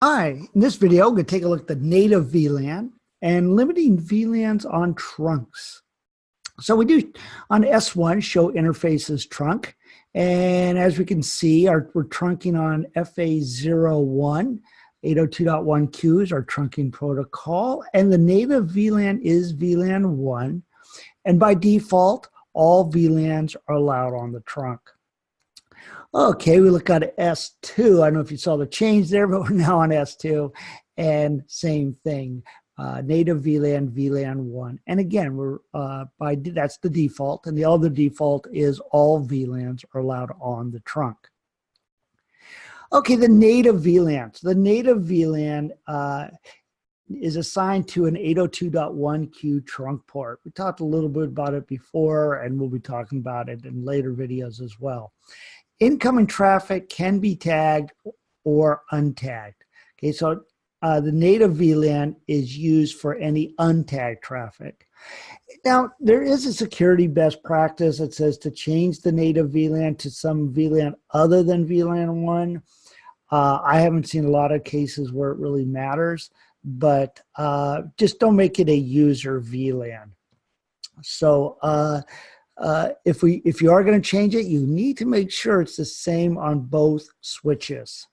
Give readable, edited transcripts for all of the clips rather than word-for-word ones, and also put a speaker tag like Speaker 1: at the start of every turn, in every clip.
Speaker 1: Hi, in this video, we're going to take a look at the native VLAN and limiting VLANs on trunks. So we do on S1 show interfaces trunk. And as we can see, we're trunking on FA01, 802.1Q is our trunking protocol. And the native VLAN is VLAN 1. And by default, all VLANs are allowed on the trunk. Okay, we look at S2. I don't know if you saw the change there, but we're now on S2. And same thing, native VLAN, VLAN 1. And again, that's the default. And the other default is all VLANs are allowed on the trunk. Okay, the native VLAN. So the native VLAN is assigned to an 802.1Q trunk port. We talked a little bit about it before, and we'll be talking about it in later videos as well. Incoming traffic can be tagged or untagged. Okay, so the native VLAN is used for any untagged traffic. Now, there is a security best practice that says to change the native VLAN to some VLAN other than VLAN 1. I haven't seen a lot of cases where it really matters, but just don't make it a user VLAN. So, if you are going to change it, you need to make sure it's the same on both switches.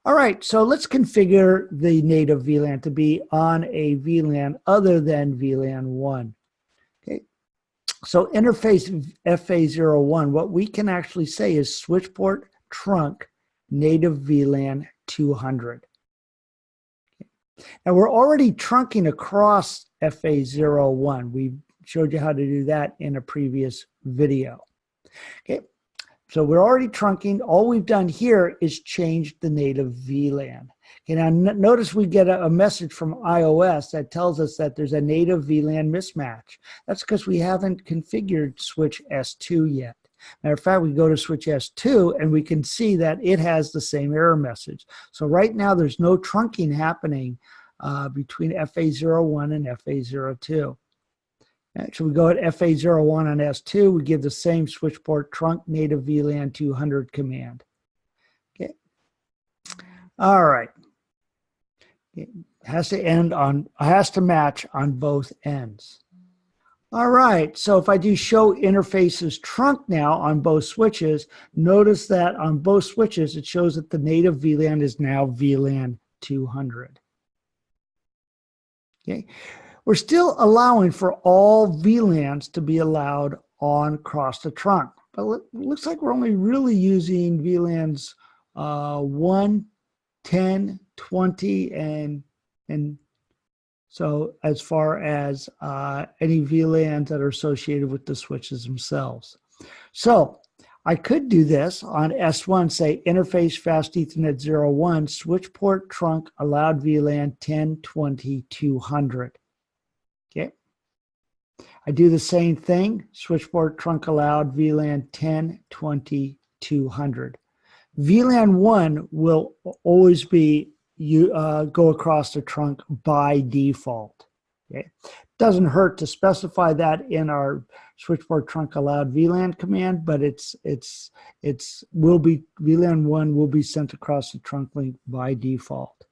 Speaker 1: All right, so let's configure the native VLAN to be on a VLAN other than VLAN 1. Okay, so interface FA01, what we can actually say is switch port trunk native VLAN 200. Okay. Now we're already trunking across FA01. We showed you how to do that in a previous video. Okay, so we're already trunking. All we've done here is change the native VLAN. Okay, now notice we get a message from iOS that tells us that there's a native VLAN mismatch. That's because we haven't configured switch S2 yet. Matter of fact, we go to switch S2 and we can see that it has the same error message. So right now there's no trunking happening between FA01 and FA02. So we go at FA01 on S2, we give the same switch port trunk native VLAN 200 command. Okay. All right. It has to match on both ends. All right, so if I do show interfaces trunk now on both switches, notice that on both switches, it shows that the native VLAN is now VLAN 200. Okay. We're still allowing for all VLANs to be allowed on across the trunk. But it looks like we're only really using VLANs 1, 10, 20, and so as far as any VLANs that are associated with the switches themselves. So I could do this on S1, say interface fast Ethernet 01, switch port trunk allowed VLAN 10, 20, 200. Okay, I do the same thing, switch port trunk allowed VLAN 10, 20, 200. VLAN 1 will always be go across the trunk by default. Okay, doesn't hurt to specify that in our switch port trunk allowed VLAN command, but VLAN 1 will be sent across the trunk link by default.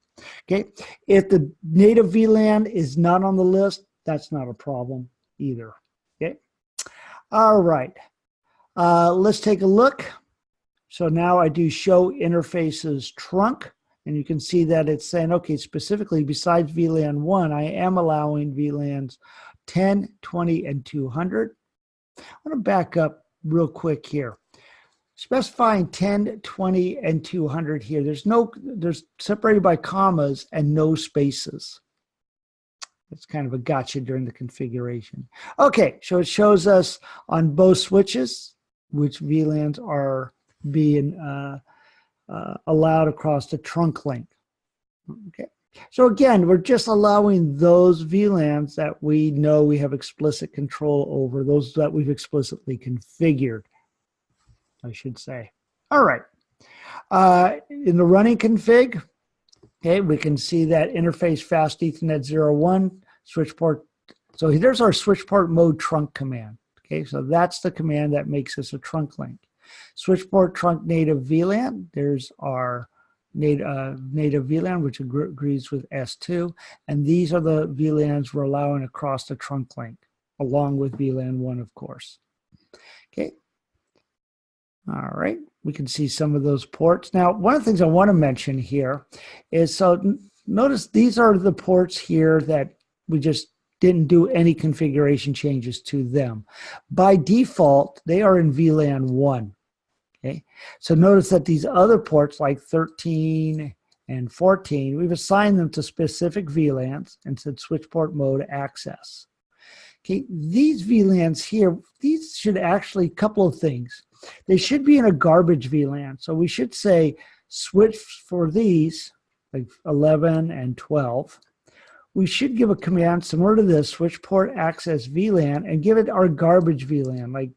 Speaker 1: Okay, if the native VLAN is not on the list, that's not a problem either. Okay. All right. Let's take a look. So now I do show interfaces trunk, and you can see that it's saying, okay, specifically besides VLAN 1, I am allowing VLANs 10, 20, and 200. I want to back up real quick here. Specifying 10, 20, and 200 here. There's separated by commas and no spaces. It's kind of a gotcha during the configuration. Okay, so it shows us on both switches which VLANs are being allowed across the trunk link. Okay, so again, we're just allowing those VLANs that we know we have explicit control over, those that we've explicitly configured, I should say. All right, in the running config, okay, we can see that interface fast Ethernet 01 switch port. So there's our switch port mode trunk command. Okay, so that's the command that makes us a trunk link. Switch port trunk native VLAN. There's our native VLAN, which agrees with S2. And these are the VLANs we're allowing across the trunk link, along with VLAN 1, of course. Okay. All right. We can see some of those ports. Now, one of the things I want to mention here is, so notice these are the ports here that we just didn't do any configuration changes to them. By default, they are in VLAN 1. Okay, so notice that these other ports like 13 and 14, we've assigned them to specific VLANs and said switch port mode access. Okay, these VLANs here, these should actually, a couple of things. They should be in a garbage VLAN. So we should say switch for these, like 11 and 12. We should give a command similar to this, switch port access VLAN, and give it our garbage VLAN, like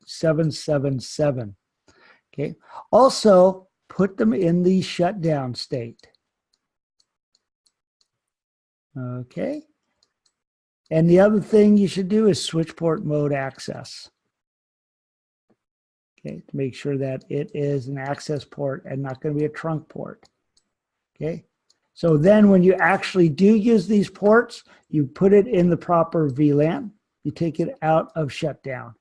Speaker 1: 777. Okay. Also, put them in the shutdown state. Okay. And the other thing you should do is switch port mode access. Okay, to make sure that it is an access port and not going to be a trunk port. Okay. So then when you actually do use these ports, you put it in the proper VLAN, you take it out of shutdown.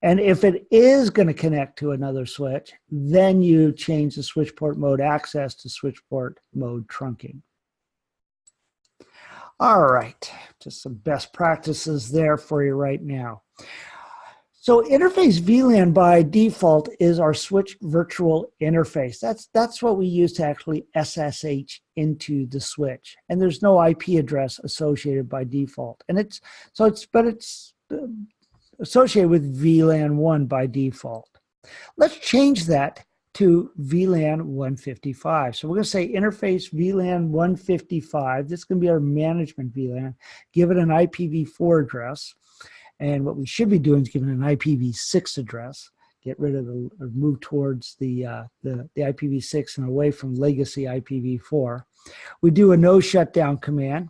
Speaker 1: And if it is going to connect to another switch, then you change the switch port mode access to switch port mode trunking. All right, just some best practices there for you right now. So interface VLAN by default is our switch virtual interface. That's what we use to actually SSH into the switch. And there's no IP address associated by default. And it's associated with VLAN 1 by default. Let's change that to VLAN 155. So we're going to say interface VLAN 155. This is going to be our management VLAN. Give it an IPv4 address. And what we should be doing is giving an IPv6 address. Get rid of the, or move towards the IPv6 and away from legacy IPv4. We do a no shutdown command.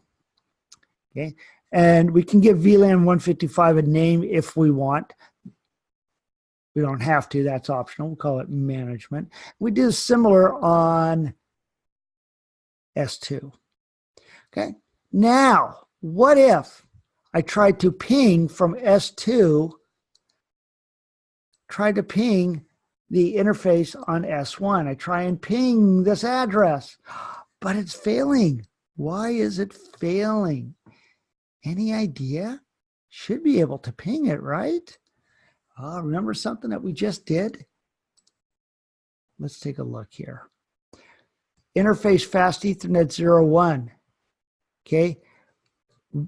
Speaker 1: Okay. And we can give VLAN 155 a name if we want. We don't have to, that's optional. We'll call it management. We do similar on S2. Okay. Now, what if I tried to ping from S2, tried to ping the interface on S1? I try and ping this address, but it's failing. Why is it failing? Any idea? Should be able to ping it, right? Remember something that we just did? Let's take a look here. Interface fast Ethernet 01. Okay.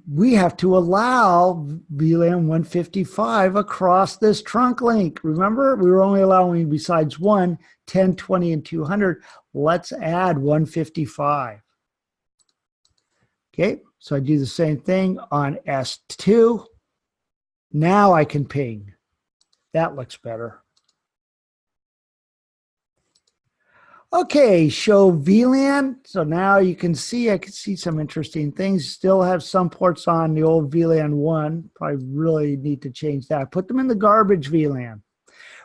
Speaker 1: We have to allow VLAN 155 across this trunk link. Remember, we were only allowing besides 1, 10, 20, and 200. Let's add 155. Okay, so I do the same thing on S2. Now I can ping. That looks better. Okay, show VLAN. So now you can see, I can see some interesting things. Still have some ports on the old VLAN 1. Probably really need to change that. Put them in the garbage VLAN.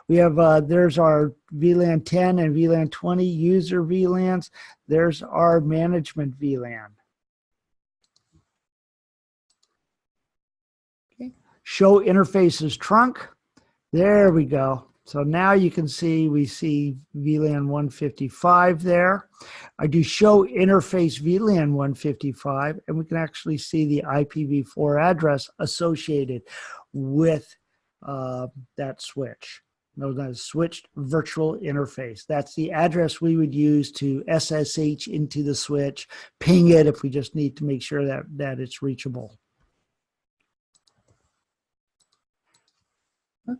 Speaker 1: We have, there's our VLAN 10 and VLAN 20 user VLANs. There's our management VLAN. Okay. Show interfaces trunk. There we go. So now you can see, we see VLAN 155 there. I do show interface VLAN 155, and we can actually see the IPv4 address associated with that switch. No, that is switched virtual interface. That's the address we would use to SSH into the switch, ping it if we just need to make sure that it's reachable.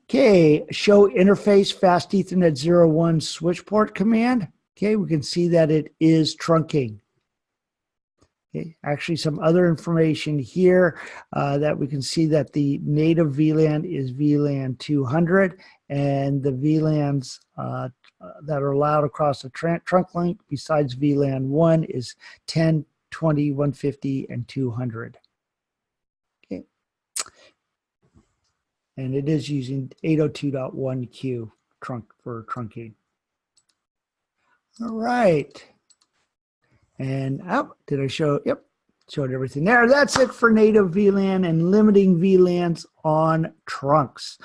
Speaker 1: Okay, show interface fast Ethernet 01 switch port command. Okay, we can see that it is trunking. Okay, actually some other information here that we can see that the native VLAN is VLAN 200, and the VLANs that are allowed across the trunk link besides VLAN 1 is 10, 20, 150, and 200. And it is using 802.1q trunk for trunking. All right. And did I show? Yep, showed everything there. That's it for native VLAN and limiting VLANs on trunks.